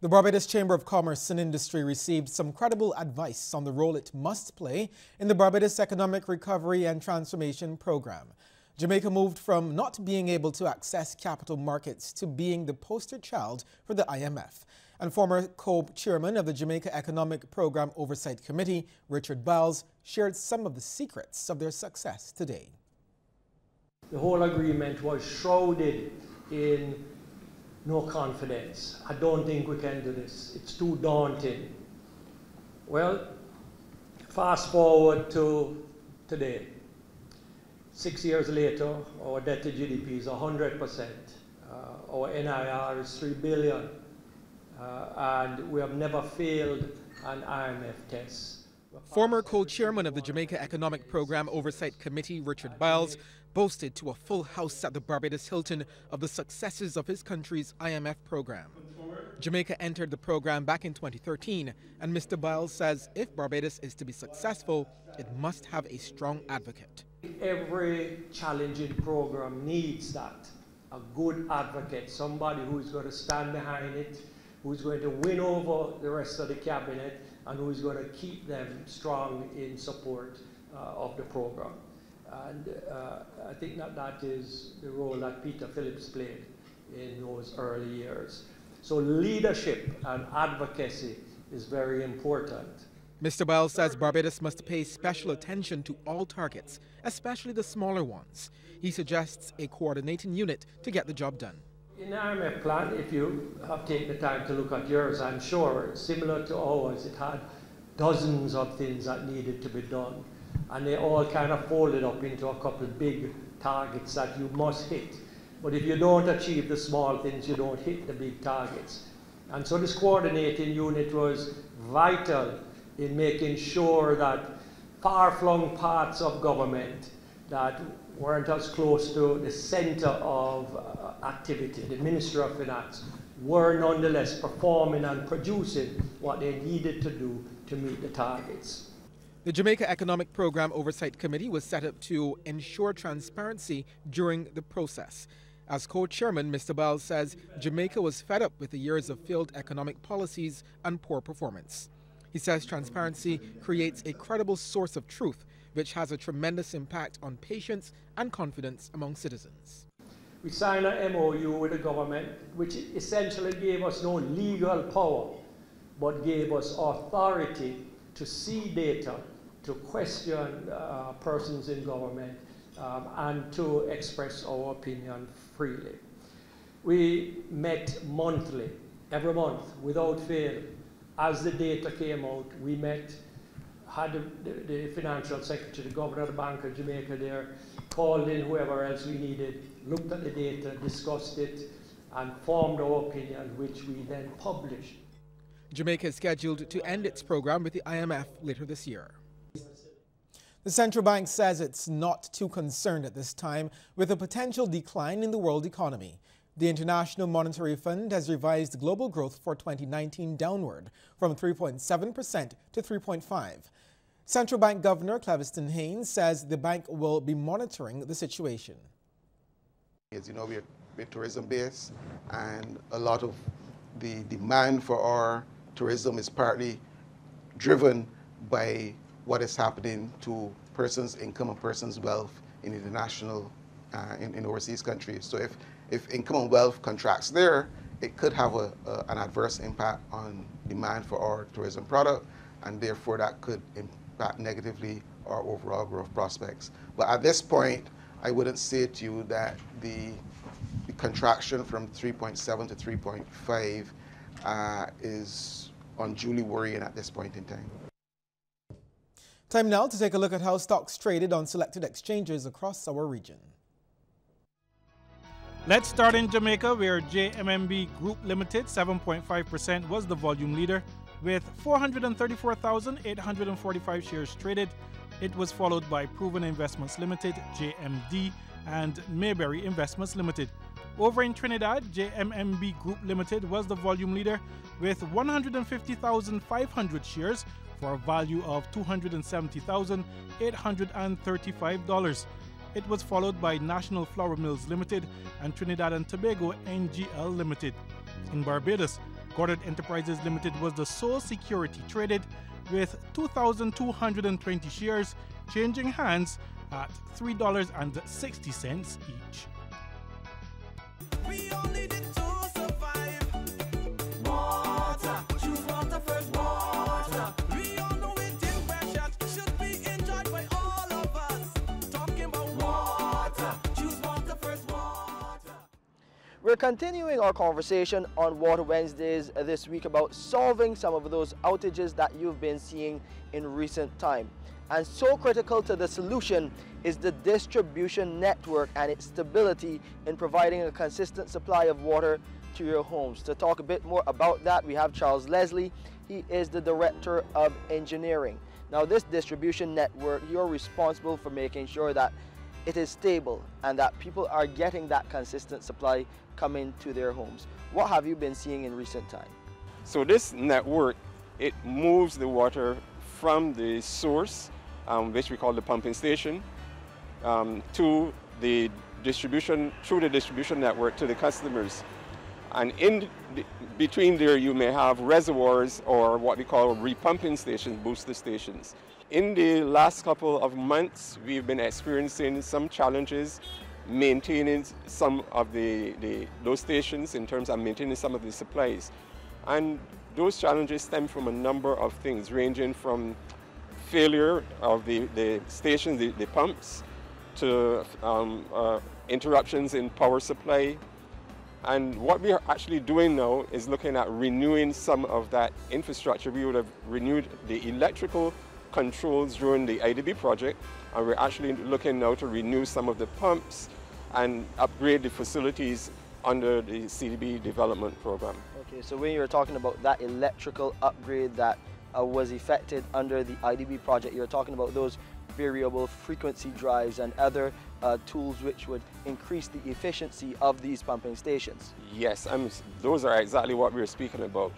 The Barbados Chamber of Commerce and Industry received some credible advice on the role it must play in the Barbados Economic Recovery and Transformation Program. Jamaica moved from not being able to access capital markets to being the poster child for the IMF. And former co-chairman of the Jamaica Economic Program Oversight Committee, Richard Biles, shared some of the secrets of their success today. The whole agreement was shrouded in no confidence. I don't think we can do this. It's too daunting. Well, fast forward to today. 6 years later, our debt to GDP is 100%. Our NIR is $3 billion. And we have never failed an IMF test. Former co-chairman of the Jamaica Economic Program Oversight Committee, Richard Biles, boasted to a full house at the Barbados Hilton of the successes of his country's IMF program. Jamaica entered the program back in 2013, and Mr. Biles says if Barbados is to be successful, it must have a strong advocate. Every challenging program needs that, a good advocate, somebody who is going to stand behind it, who is going to win over the rest of the cabinet, and who is going to keep them strong in support of the program. And I think that is the role that Peter Phillips played in those early years. So leadership and advocacy is very important. Mr. Biles says Barbados must pay special attention to all targets, especially the smaller ones. He suggests a coordinating unit to get the job done. In the IMF plan, if you have taken the time to look at yours, I'm sure, similar to ours, it had dozens of things that needed to be done. And they all kind of folded up into a couple of big targets that you must hit. But if you don't achieve the small things, you don't hit the big targets. And so this coordinating unit was vital in making sure that far-flung parts of government that weren't as close to the center of activity, the Ministry of Finance, were nonetheless performing and producing what they needed to do to meet the targets. The Jamaica Economic Program Oversight Committee was set up to ensure transparency during the process. As co-chairman, Mr. Biles says Jamaica was fed up with the years of failed economic policies and poor performance. He says transparency creates a credible source of truth, which has a tremendous impact on patience and confidence among citizens. We signed an MOU with the government, which essentially gave us no legal power, but gave us authority to see data, to question persons in government, and to express our opinion freely. We met monthly, every month, without fail. As the data came out, we met, had the financial secretary, the governor of the Bank of Jamaica there, called in whoever else we needed, looked at the data, discussed it, and formed our opinion, which we then published. Jamaica is scheduled to end its program with the IMF later this year. The central bank says it's not too concerned at this time with a potential decline in the world economy. The International Monetary Fund has revised global growth for 2019 downward from 3.7% to 3.5%. Central Bank Governor Cleviston Haynes says the bank will be monitoring the situation. As you know, we're tourism based, and a lot of the demand for our tourism is partly driven by what is happening to persons' income and persons' wealth in international, in overseas countries. So if income and wealth contracts there, it could have an adverse impact on demand for our tourism product, and therefore that could impact negatively our overall growth prospects. But at this point, I wouldn't say to you that the contraction from 3.7 to 3.5 is unduly worrying at this point in time. Time now to take a look at how stocks traded on selected exchanges across our region. Let's start in Jamaica, where JMMB Group Limited 7.5% was the volume leader with 434,845 shares traded. It was followed by Proven Investments Limited, JMD, and Mayberry Investments Limited. Over in Trinidad, JMMB Group Limited was the volume leader with 150,500 shares for a value of $270,835. It was followed by National Flour Mills Limited and Trinidad and Tobago NGL Limited. In Barbados, Goddard Enterprises Limited was the sole security traded, with 2,220 shares changing hands at $3.60 each. We all need it to survive. Water, choose water first, water. We all know it is precious, should be enjoyed by all of us. Talking about water, choose water first, water. We're continuing our conversation on Water Wednesdays this week about solving some of those outages that you've been seeing in recent time. And so critical to the solution is the distribution network and its stability in providing a consistent supply of water to your homes. To talk a bit more about that, we have Charles Leslie. He is the Director of Engineering. Now, this distribution network, you're responsible for making sure that it is stable and that people are getting that consistent supply coming to their homes. What have you been seeing in recent time? So this network, it moves the water from the source, which we call the pumping station, to the distribution, through the distribution network to the customers. And between there you may have reservoirs or what we call repumping stations, booster stations. In the last couple of months, we've been experiencing some challenges maintaining some of those stations in terms of maintaining some of the supplies. And those challenges stem from a number of things, ranging from failure of the stations, the pumps, to interruptions in power supply. And what we are actually doing now is looking at renewing some of that infrastructure. We would have renewed the electrical controls during the IDB project, and we're actually looking now to renew some of the pumps and upgrade the facilities under the CDB development program. Okay, so when you're talking about that electrical upgrade that was effected under the IDB project, you're talking about those variable frequency drives and other tools which would increase the efficiency of these pumping stations. Yes, those are exactly what we're speaking about.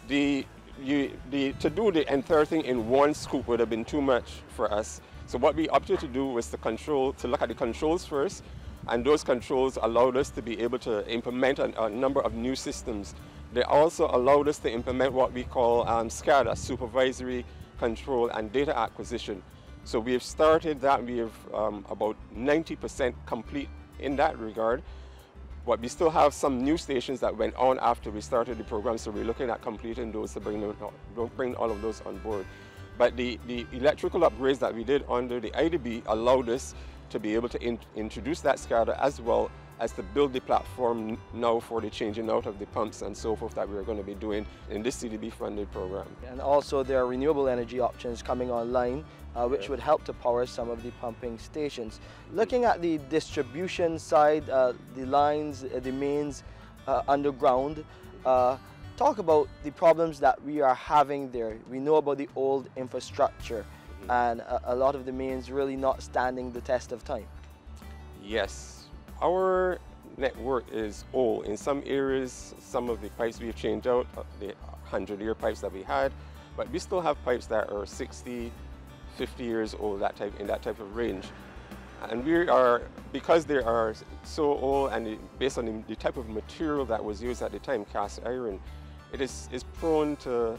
To do the entire thing in one scoop would have been too much for us. So what we opted to do was to look at the controls first, and those controls allowed us to be able to implement a number of new systems. They also allowed us to implement what we call SCADA, Supervisory Control and Data Acquisition. So we have started that. We have about 90% complete in that regard. But we still have some new stations that went on after we started the program, so we're looking at completing those to bring all of those on board. But the electrical upgrades that we did under the IDB allowed us to be able to introduce that SCADA, as well as to build the platform now for the changing out of the pumps and so forth that we're going to be doing in this CDB funded program. And also there are renewable energy options coming online which would help to power some of the pumping stations. Looking at the distribution side, the lines, the mains underground, talk about the problems that we are having there. We know about the old infrastructure and a lot of the mains really not standing the test of time. Yes, our network is old. In some areas, some of the pipes we've changed out, the 100-year pipes that we had, but we still have pipes that are 60, 50 years old, in that type of range. And because they are so old and based on the type of material that was used at the time, cast iron, it is prone to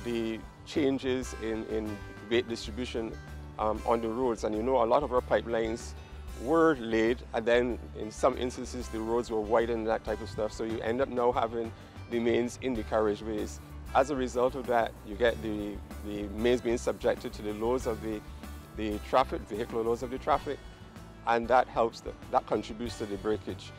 the changes in weight distribution on the roads. And you know, a lot of our pipelines were laid, and then in some instances the roads were widened, that type of stuff. So you end up now having the mains in the carriageways. As a result of that, you get the mains being subjected to the loads of the traffic, vehicular loads of the traffic, and that contributes to the breakage.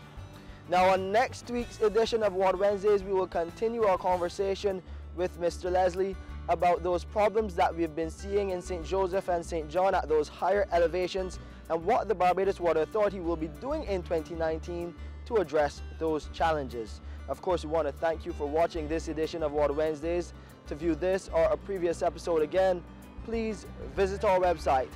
Now on next week's edition of Water Wednesdays, we will continue our conversation with Mr. Leslie about those problems that we've been seeing in St. Joseph and St. John at those higher elevations, and what the Barbados Water Authority will be doing in 2019 to address those challenges. Of course, we want to thank you for watching this edition of Water Wednesdays. To view this or a previous episode again, please visit our website,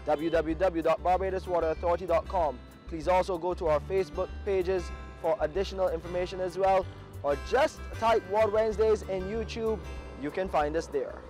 www.barbadoswaterauthority.com. Please also go to our Facebook pages for additional information as well, or just type Water Wednesdays in YouTube. You can find us there.